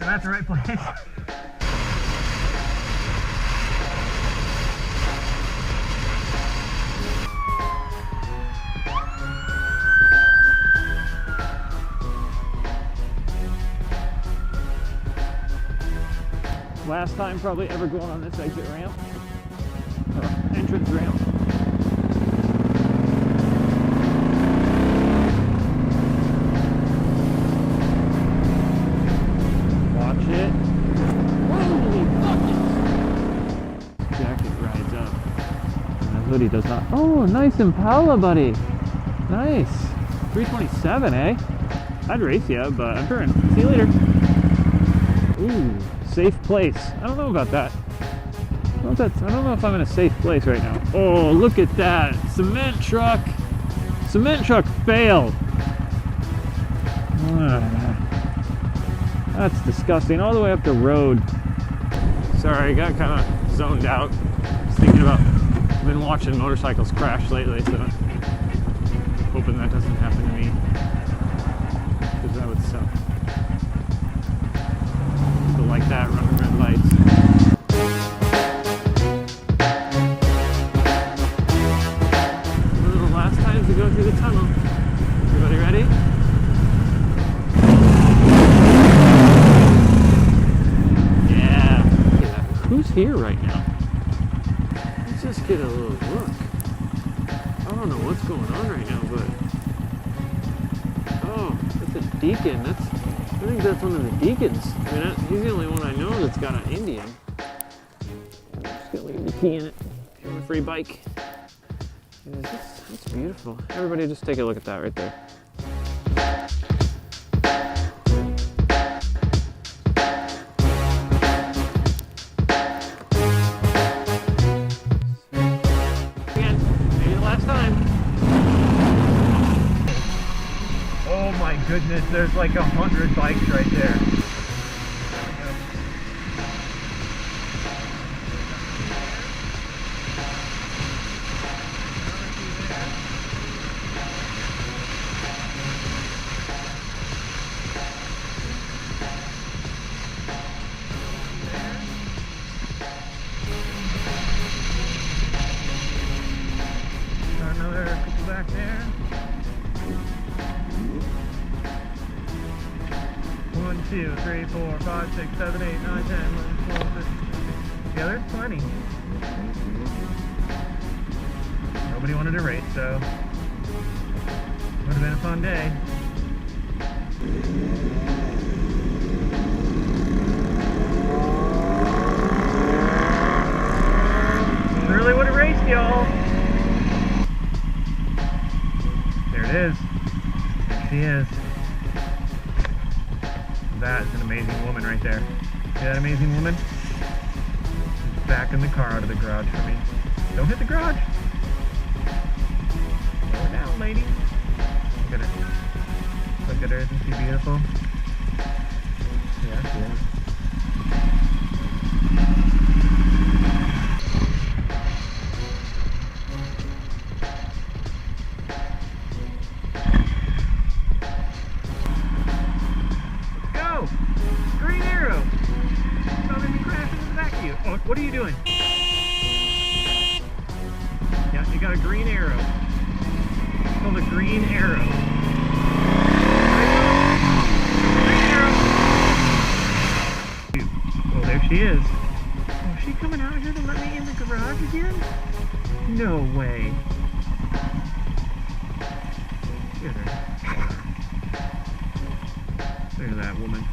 Am I at the right place? Last time probably ever going on this exit ramp, or entrance ramp. Watch it. Holy buckets! Jacket rides up. And the hoodie does not. Oh, nice Impala, buddy. Nice. 327, eh? I'd race you, but I'm turning. See you later. Ooh. Safe place. I don't know about that. I don't know if I'm in a safe place right now. Oh, look at that. Cement truck. Cement truck failed. That's disgusting. All the way up the road. Sorry, I got kind of zoned out. I was thinking about, I've been watching motorcycles crash lately, so hoping that doesn't happen to me. Because that would suck. Like that, running red lights. One of the last times to go through the tunnel. Everybody ready? Yeah. Who's here right now? Let's just get a little look. I don't know what's going on right now, but oh, that's a deacon. I think that's one of the deacons. I mean, he's the only one I know that's got an Indian. I'm just gonna leave the key in it. Give him a free bike. Yeah, that's beautiful. Everybody just take a look at that right there. Again, maybe the last time. Oh my goodness, there's like 100 bikes right there. Another couple back there. 1, 2, 3, 4, 5, 6, 7, 8, 9, 10, 11, 12, 13. Yeah, there's plenty. Nobody wanted to race, so would have been a fun day. Surely would have raced, y'all. There it is. There she is. That is an amazing woman right there. See that amazing woman? She's backing the car out of the garage for me. Don't hit the garage. Slow her down, lady. Look at her. Look at her. Isn't she beautiful? Yeah, yeah. Oh, what are you doing? Yeah, you got a green arrow. It's called a green arrow. Green arrow. Oh, there she is. Oh, is she coming out here to let me in the garage again? No way. Look at her. Look at that woman.